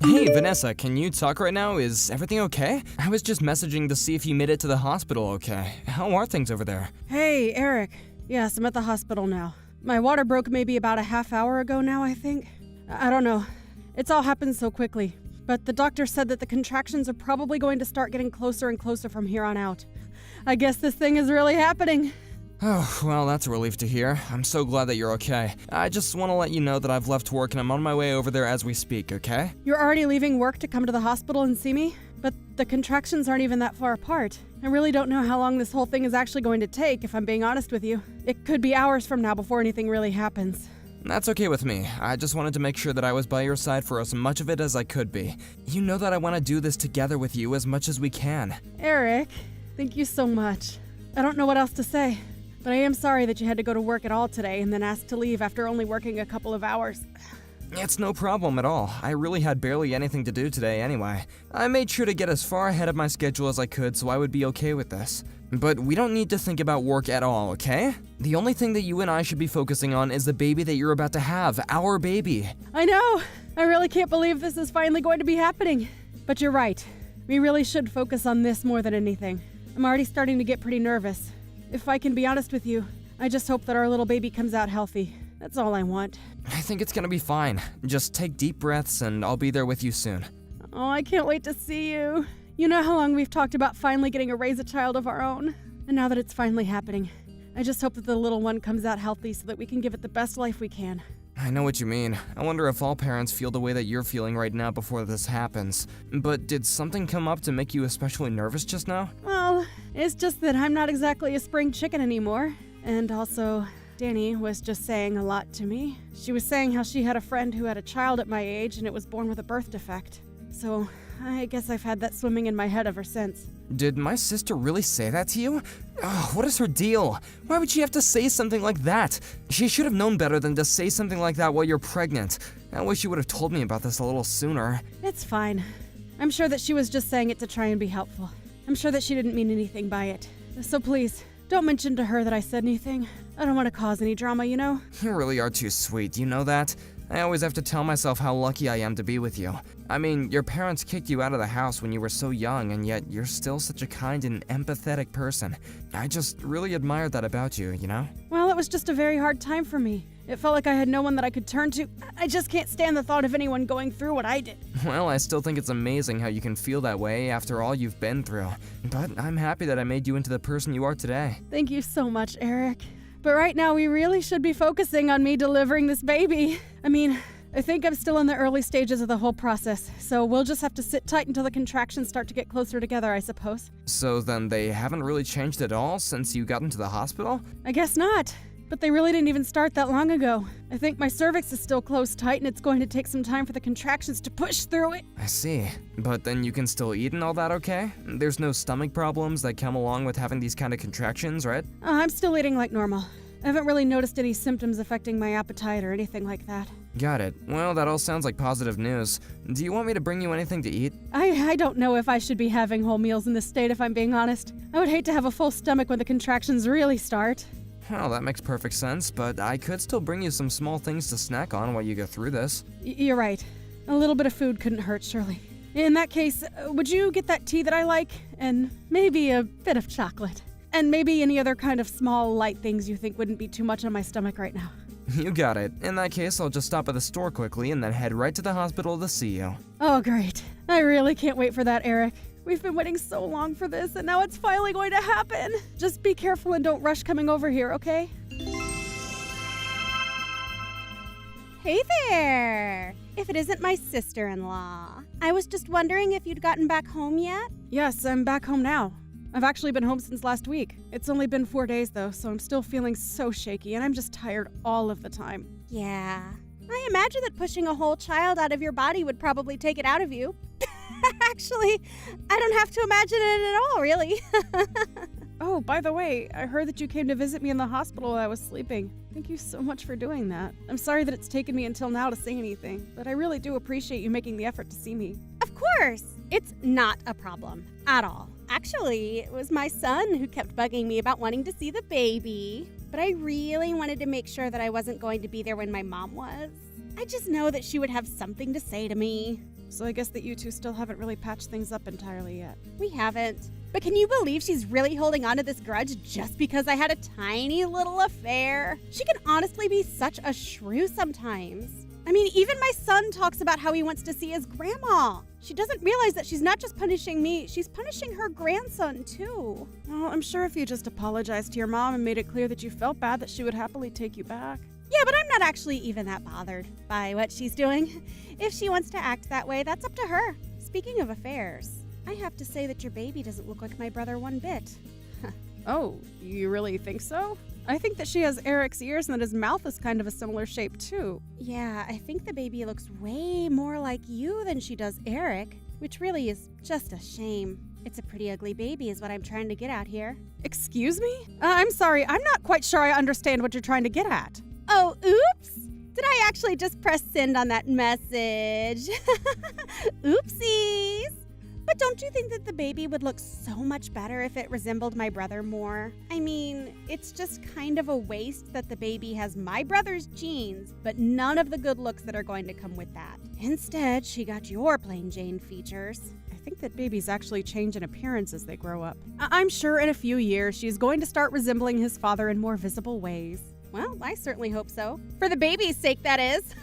Hey, Vanessa, can you talk right now? Is everything okay? I was just messaging to see if you made it to the hospital okay. How are things over there? Hey, Eric. Yes, I'm at the hospital now. My water broke maybe about a half hour ago now, I think. I don't know. It's all happened so quickly. But the doctor said that the contractions are probably going to start getting closer and closer from here on out. I guess this thing is really happening. Oh, well, that's a relief to hear. I'm so glad that you're okay. I just want to let you know that I've left work and I'm on my way over there as we speak, okay? You're already leaving work to come to the hospital and see me? But the contractions aren't even that far apart. I really don't know how long this whole thing is actually going to take, if I'm being honest with you. It could be hours from now before anything really happens. That's okay with me. I just wanted to make sure that I was by your side for as much of it as I could be. You know that I want to do this together with you as much as we can. Eric, thank you so much. I don't know what else to say. But I am sorry that you had to go to work at all today and then asked to leave after only working a couple of hours. It's no problem at all. I really had barely anything to do today anyway. I made sure to get as far ahead of my schedule as I could so I would be okay with this. But we don't need to think about work at all, okay? The only thing that you and I should be focusing on is the baby that you're about to have, our baby. I know! I really can't believe this is finally going to be happening. But you're right. We really should focus on this more than anything. I'm already starting to get pretty nervous. If I can be honest with you, I just hope that our little baby comes out healthy. That's all I want. I think it's gonna be fine. Just take deep breaths and I'll be there with you soon. Oh, I can't wait to see you. You know how long we've talked about finally getting to raise a child of our own? And now that it's finally happening, I just hope that the little one comes out healthy so that we can give it the best life we can. I know what you mean. I wonder if all parents feel the way that you're feeling right now before this happens. But did something come up to make you especially nervous just now? Well, it's just that I'm not exactly a spring chicken anymore. And also, Danny was just saying a lot to me. She was saying how she had a friend who had a child at my age and it was born with a birth defect. So, I guess I've had that swimming in my head ever since. Did my sister really say that to you? Oh, what is her deal? Why would she have to say something like that? She should have known better than to say something like that while you're pregnant. I wish you would have told me about this a little sooner. It's fine. I'm sure that she was just saying it to try and be helpful. I'm sure that she didn't mean anything by it. So please, don't mention to her that I said anything. I don't want to cause any drama, you know? You really are too sweet, you know that? I always have to tell myself how lucky I am to be with you. I mean, your parents kicked you out of the house when you were so young, and yet you're still such a kind and empathetic person. I just really admired that about you, you know? Well, it was just a very hard time for me. It felt like I had no one that I could turn to. I just can't stand the thought of anyone going through what I did. Well, I still think it's amazing how you can feel that way after all you've been through. But I'm happy that I made you into the person you are today. Thank you so much, Eric. But right now, we really should be focusing on me delivering this baby. I mean, I think I'm still in the early stages of the whole process, so we'll just have to sit tight until the contractions start to get closer together, I suppose. So then they haven't really changed at all since you got into the hospital? I guess not. But they really didn't even start that long ago. I think my cervix is still closed tight and it's going to take some time for the contractions to push through it. I see. But then you can still eat and all that, okay? There's no stomach problems that come along with having these kind of contractions, right? I'm still eating like normal. I haven't really noticed any symptoms affecting my appetite or anything like that. Got it. Well, that all sounds like positive news. Do you want me to bring you anything to eat? I don't know if I should be having whole meals in this state, if I'm being honest. I would hate to have a full stomach when the contractions really start. Well, that makes perfect sense, but I could still bring you some small things to snack on while you go through this. You're right. A little bit of food couldn't hurt, surely. In that case, would you get that tea that I like? And maybe a bit of chocolate. And maybe any other kind of small, light things you think wouldn't be too much on my stomach right now. You got it. In that case, I'll just stop at the store quickly and then head right to the hospital to see you. Oh, great. I really can't wait for that, Eric. We've been waiting so long for this, and now it's finally going to happen. Just be careful and don't rush coming over here, okay? Hey there! If it isn't my sister-in-law. I was just wondering if you'd gotten back home yet? Yes, I'm back home now. I've actually been home since last week. It's only been 4 days though, so I'm still feeling so shaky and I'm just tired all of the time. Yeah. I imagine that pushing a whole child out of your body would probably take it out of you. Actually, I don't have to imagine it at all, really. Oh, by the way, I heard that you came to visit me in the hospital while I was sleeping. Thank you so much for doing that. I'm sorry that it's taken me until now to say anything, but I really do appreciate you making the effort to see me. Of course! It's not a problem at all. Actually, it was my son who kept bugging me about wanting to see the baby. But I really wanted to make sure that I wasn't going to be there when my mom was. I just know that she would have something to say to me. So I guess that you two still haven't really patched things up entirely yet. We haven't. But can you believe she's really holding on to this grudge just because I had a tiny little affair? She can honestly be such a shrew sometimes. I mean, even my son talks about how he wants to see his grandma. She doesn't realize that she's not just punishing me, she's punishing her grandson too. Well, I'm sure if you just apologized to your mom and made it clear that you felt bad, that she would happily take you back. Yeah, but I'm not actually even that bothered by what she's doing. If she wants to act that way, that's up to her. Speaking of affairs, I have to say that your baby doesn't look like my brother one bit. Oh, you really think so? I think that she has Eric's ears and that his mouth is kind of a similar shape too. Yeah, I think the baby looks way more like you than she does Eric, which really is just a shame. It's a pretty ugly baby is what I'm trying to get at here. Excuse me? I'm sorry, I'm not quite sure I understand what you're trying to get at. Oh, oops! Did I actually just press send on that message? Oopsies! But don't you think that the baby would look so much better if it resembled my brother more? I mean, it's just kind of a waste that the baby has my brother's genes, but none of the good looks that are going to come with that. Instead, she got your plain Jane features. I think that babies actually change in appearance as they grow up. I'm sure in a few years she's going to start resembling his father in more visible ways. Well, I certainly hope so. For the baby's sake, that is.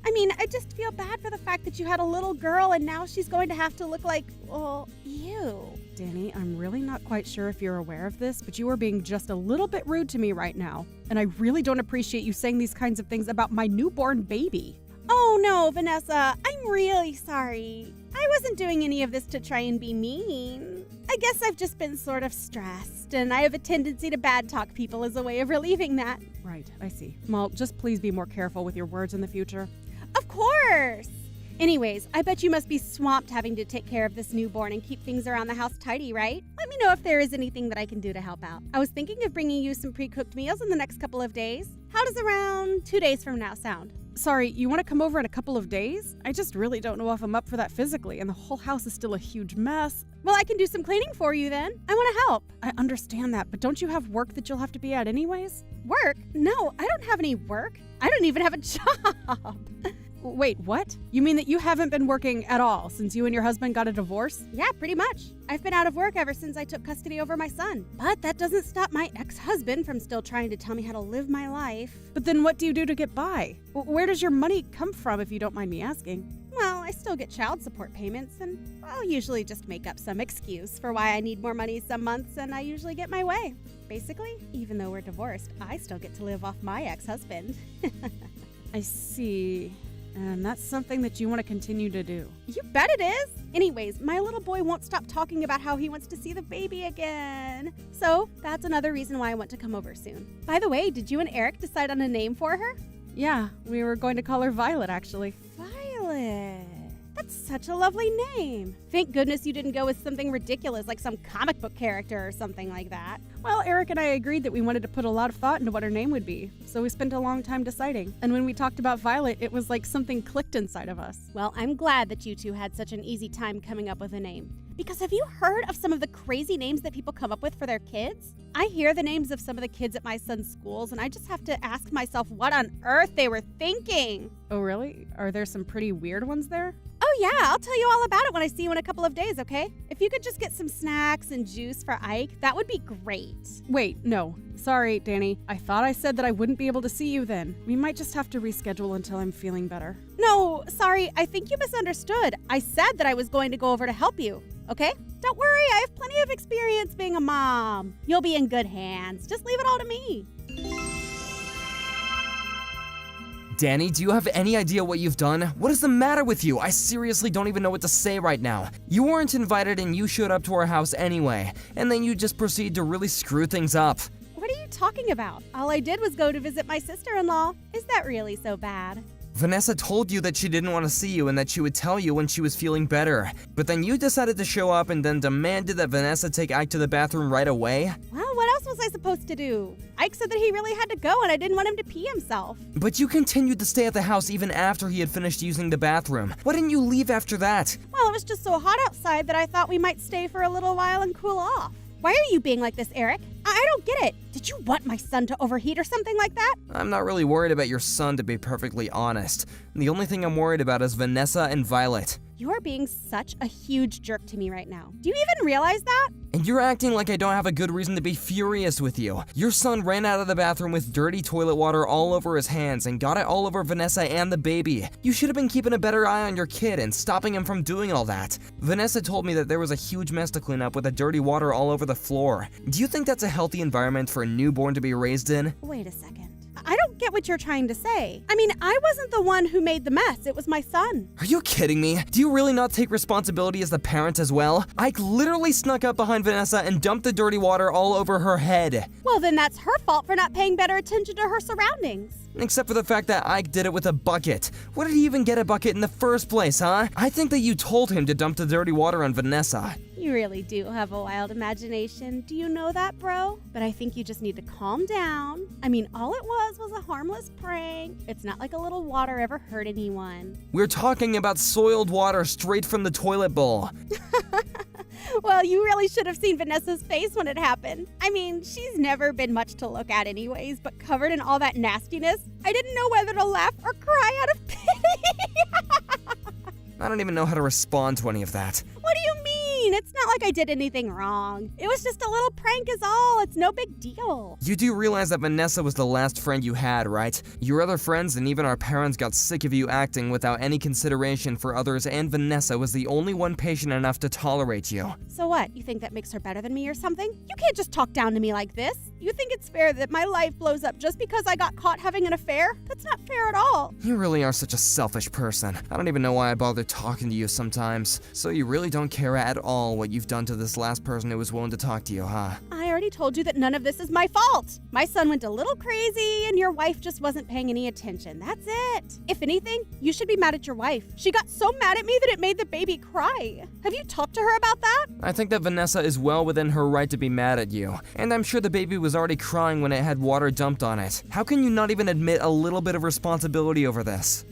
I mean, I just feel bad for the fact that you had a little girl and now she's going to have to look like, well, you. Danny, I'm really not quite sure if you're aware of this, but you are being just a little bit rude to me right now. And I really don't appreciate you saying these kinds of things about my newborn baby. Oh no, Vanessa, I'm really sorry. I wasn't doing any of this to try and be mean. I guess I've just been sort of stressed, and I have a tendency to bad talk people as a way of relieving that. Right, I see. Well, just please be more careful with your words in the future. Of course! Anyways, I bet you must be swamped having to take care of this newborn and keep things around the house tidy, right? Let me know if there is anything that I can do to help out. I was thinking of bringing you some pre-cooked meals in the next couple of days. How does around 2 days from now sound? Sorry, you want to come over in a couple of days? I just really don't know if I'm up for that physically, and the whole house is still a huge mess. Well, I can do some cleaning for you then. I want to help. I understand that, but don't you have work that you'll have to be at anyways? Work? No, I don't have any work. I don't even have a job. Wait, what? You mean that you haven't been working at all since you and your husband got a divorce? Yeah, pretty much. I've been out of work ever since I took custody over my son. But that doesn't stop my ex-husband from still trying to tell me how to live my life. But then what do you do to get by? Where does your money come from, if you don't mind me asking? Well, I still get child support payments, and I'll usually just make up some excuse for why I need more money some months, and I usually get my way. Basically, even though we're divorced, I still get to live off my ex-husband. I see. And that's something that you want to continue to do. You bet it is. Anyways, my little boy won't stop talking about how he wants to see the baby again. So that's another reason why I want to come over soon. By the way, did you and Eric decide on a name for her? Yeah, we were going to call her Violet, actually. Violet. That's such a lovely name. Thank goodness you didn't go with something ridiculous like some comic book character or something like that. Well, Eric and I agreed that we wanted to put a lot of thought into what her name would be, so we spent a long time deciding. And when we talked about Violet, it was like something clicked inside of us. Well, I'm glad that you two had such an easy time coming up with a name. Because have you heard of some of the crazy names that people come up with for their kids? I hear the names of some of the kids at my son's schools, and I just have to ask myself what on earth they were thinking. Oh, really? Are there some pretty weird ones there? Oh yeah, I'll tell you all about it when I see you in a couple of days, okay? If you could just get some snacks and juice for Ike, that would be great. Wait, no. Sorry, Danny. I thought I said that I wouldn't be able to see you then. We might just have to reschedule until I'm feeling better. No, sorry, I think you misunderstood. I said that I was going to go over to help you, okay? Don't worry, I have plenty of experience being a mom. You'll be in good hands. Just leave it all to me. Danny, do you have any idea what you've done? What is the matter with you? I seriously don't even know what to say right now. You weren't invited and you showed up to our house anyway, and then you just proceed to really screw things up. What are you talking about? All I did was go to visit my sister-in-law. Is that really so bad? Vanessa told you that she didn't want to see you and that she would tell you when she was feeling better. But then you decided to show up and then demanded that Vanessa take Ike to the bathroom right away? Well, what else was I supposed to do? Ike said that he really had to go and I didn't want him to pee himself. But you continued to stay at the house even after he had finished using the bathroom. Why didn't you leave after that? Well, it was just so hot outside that I thought we might stay for a little while and cool off. Why are you being like this, Eric? I don't get it. Did you want my son to overheat or something like that? I'm not really worried about your son, to be perfectly honest. The only thing I'm worried about is Vanessa and Violet. You are being such a huge jerk to me right now. Do you even realize that? And you're acting like I don't have a good reason to be furious with you. Your son ran out of the bathroom with dirty toilet water all over his hands and got it all over Vanessa and the baby. You should have been keeping a better eye on your kid and stopping him from doing all that. Vanessa told me that there was a huge mess to clean up with the dirty water all over the floor. Do you think that's a healthy environment for a newborn to be raised in? Wait a second. I don't get what you're trying to say. I mean, I wasn't the one who made the mess. It was my son. Are you kidding me? Do you really not take responsibility as the parent as well? Ike literally snuck up behind Vanessa and dumped the dirty water all over her head. Well, then that's her fault for not paying better attention to her surroundings. Except for the fact that Ike did it with a bucket. What did he even get a bucket in the first place, huh? I think that you told him to dump the dirty water on Vanessa. You really do have a wild imagination. Do you know that, bro? But I think you just need to calm down. I mean, all it was a harmless prank. It's not like a little water ever hurt anyone. We're talking about soiled water straight from the toilet bowl. Well, you really should have seen Vanessa's face when it happened. I mean, she's never been much to look at anyways, but covered in all that nastiness, I didn't know whether to laugh or cry out of pity. I don't even know how to respond to any of that. What do you mean? It's not like I did anything wrong. It was just a little prank is all. It's no big deal. You do realize that Vanessa was the last friend you had, right? Your other friends and even our parents got sick of you acting without any consideration for others, and Vanessa was the only one patient enough to tolerate you. So what? You think that makes her better than me or something? You can't just talk down to me like this. You think it's fair that my life blows up just because I got caught having an affair? That's not fair at all. You really are such a selfish person. I don't even know why I bother talking to you sometimes. So you really don't care at all what you've done to this last person who was willing to talk to you, huh? I already told you that none of this is my fault. My son went a little crazy and your wife just wasn't paying any attention. That's it. If anything, you should be mad at your wife. She got so mad at me that it made the baby cry. Have you talked to her about that? I think that Vanessa is well within her right to be mad at you. And I'm sure the baby was already crying when it had water dumped on it. How can you not even admit a little bit of responsibility over this?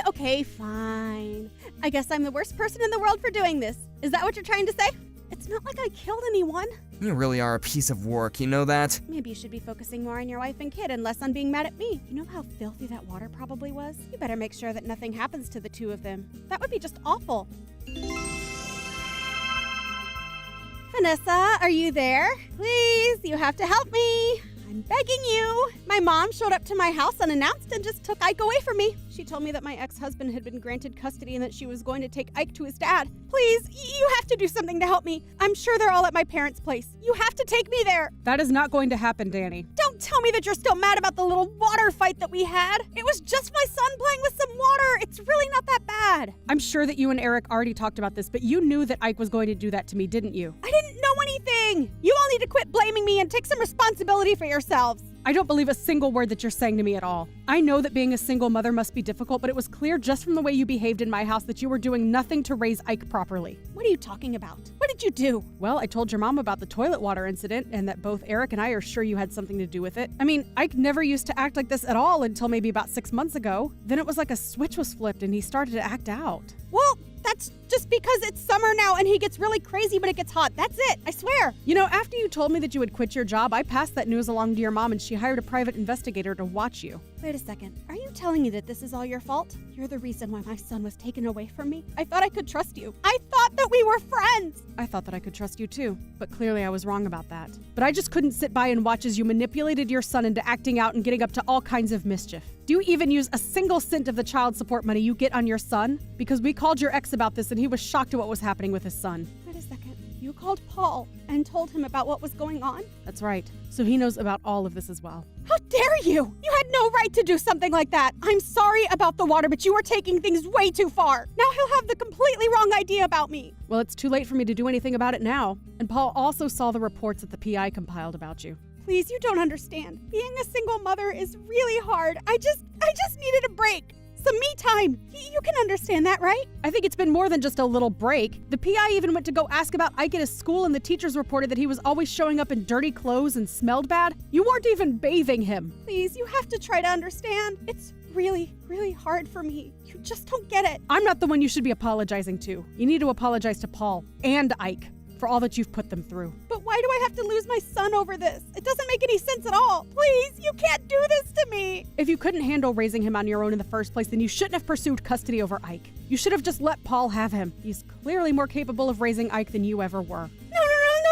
Okay, fine. I guess I'm the worst person in the world for doing this. Is that what you're trying to say? It's not like I killed anyone. You really are a piece of work, you know that? Maybe you should be focusing more on your wife and kid and less on being mad at me. You know how filthy that water probably was? You better make sure that nothing happens to the two of them. That would be just awful. Vanessa, are you there? Please, you have to help me. I'm begging you. My mom showed up to my house unannounced and just took Ike away from me. She told me that my ex-husband had been granted custody and that she was going to take Ike to his dad. Please, you have to do something to help me. I'm sure they're all at my parents' place. You have to take me there. That is not going to happen, Danny. Don't tell me that you're still mad about the little water fight that we had. It was just my son playing with some water. It's really not that bad. I'm sure that you and Eric already talked about this, but you knew that Ike was going to do that to me, didn't you? I didn't know anything. You all need to quit blaming me and take some responsibility for yourselves. I don't believe a single word that you're saying to me at all. I know that being a single mother must be difficult, but it was clear just from the way you behaved in my house that you were doing nothing to raise Ike properly. What are you talking about? What did you do? Well, I told your mom about the toilet water incident and that both Eric and I are sure you had something to do with it. I mean, Ike never used to act like this at all until maybe about 6 months ago. Then it was like a switch was flipped and he started to act out. Well, that's just because it's summer now and he gets really crazy when it gets hot. That's it, I swear. You know, after you told me that you would quit your job, I passed that news along to your mom and she hired a private investigator to watch you. Wait a second. Are you telling me that this is all your fault? You're the reason why my son was taken away from me? I thought I could trust you. I thought that we were friends. I thought that I could trust you too, but clearly I was wrong about that. But I just couldn't sit by and watch as you manipulated your son into acting out and getting up to all kinds of mischief. Do you even use a single cent of the child support money you get on your son? Because we called your ex about this and he was shocked at what was happening with his son. Wait a second. You called Paul and told him about what was going on? That's right. So he knows about all of this as well. How dare you! You had no right to do something like that. I'm sorry about the water, but you were taking things way too far. Now he'll have the completely wrong idea about me. Well, it's too late for me to do anything about it now. And Paul also saw the reports that the PI compiled about you. Please, you don't understand. Being a single mother is really hard. I just needed a break. Some me time. You can understand that, right? I think it's been more than just a little break. The PI even went to go ask about Ike at his school and the teachers reported that he was always showing up in dirty clothes and smelled bad. You weren't even bathing him. Please, you have to try to understand. It's really, really hard for me. You just don't get it. I'm not the one you should be apologizing to. You need to apologize to Paul and Ike for all that you've put them through. But Why do I have to lose my son over this? It doesn't make any sense at all. Please, you can't do this to me. If you couldn't handle raising him on your own in the first place, then you shouldn't have pursued custody over Ike. You should have just let Paul have him. He's clearly more capable of raising Ike than you ever were. No,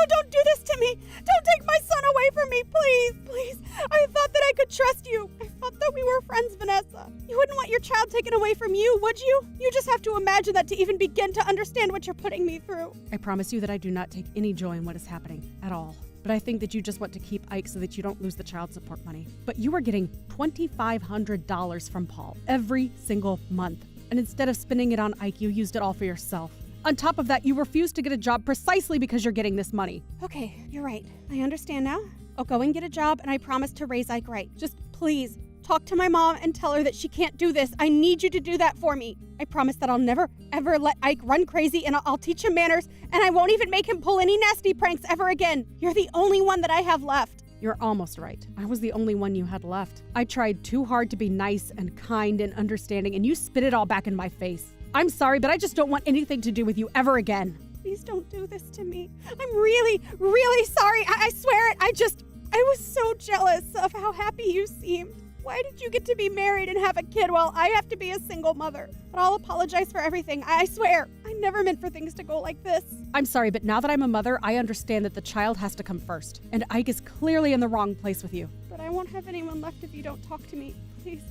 don't do this to me. Don't take my son away from me, please. I thought that I could trust you. I thought that we were friends, Vanessa. You wouldn't want your child taken away from you, would you? You just have to imagine that to even begin to understand what you're putting me through. I promise you that I do not take any joy in what is happening at all. But I think that you just want to keep Ike so that you don't lose the child support money. But you are getting $2,500 from Paul every single month. And instead of spending it on Ike, you used it all for yourself. On top of that, you refused to get a job precisely because you're getting this money. Okay, you're right. I understand now. I'll go and get a job, and I promise to raise Ike right. Just please, talk to my mom and tell her that she can't do this. I need you to do that for me. I promise that I'll never, ever let Ike run crazy, and I'll teach him manners, and I won't even make him pull any nasty pranks ever again. You're the only one that I have left. You're almost right. I was the only one you had left. I tried too hard to be nice and kind and understanding, and you spit it all back in my face. I'm sorry, but I just don't want anything to do with you ever again. Please don't do this to me. I'm really, really sorry. I swear it. I was so jealous of how happy you seemed. Why did you get to be married and have a kid while I have to be a single mother? But I'll apologize for everything. I swear. I never meant for things to go like this. I'm sorry, but now that I'm a mother, I understand that the child has to come first. And Ike is clearly in the wrong place with you. But I won't have anyone left if you don't talk to me. Please.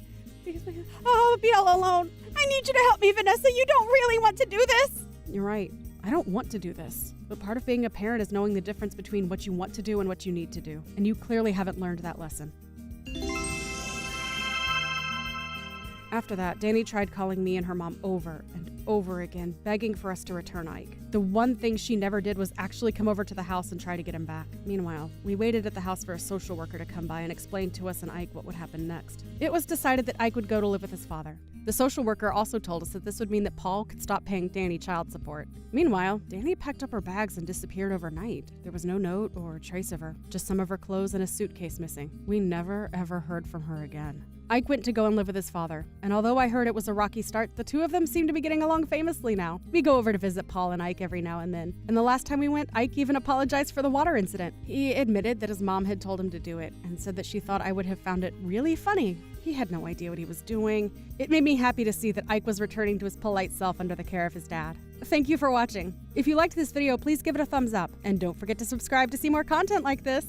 Oh, I'll be all alone. I need you to help me, Vanessa. You don't really want to do this. You're right. I don't want to do this. But part of being a parent is knowing the difference between what you want to do and what you need to do. And you clearly haven't learned that lesson. After that, Danny tried calling me and her mom over and over again, begging for us to return Ike. The one thing she never did was actually come over to the house and try to get him back. Meanwhile, we waited at the house for a social worker to come by and explain to us and Ike what would happen next. It was decided that Ike would go to live with his father. The social worker also told us that this would mean that Paul could stop paying Danny child support. Meanwhile, Danny packed up her bags and disappeared overnight. There was no note or trace of her, just some of her clothes and a suitcase missing. We never ever heard from her again. Ike went to go and live with his father, and although I heard it was a rocky start, the two of them seem to be getting along famously now. We go over to visit Paul and Ike every now and then, and the last time we went, Ike even apologized for the water incident. He admitted that his mom had told him to do it, and said that she thought I would have found it really funny. He had no idea what he was doing. It made me happy to see that Ike was returning to his polite self under the care of his dad. Thank you for watching. If you liked this video, please give it a thumbs up, and don't forget to subscribe to see more content like this.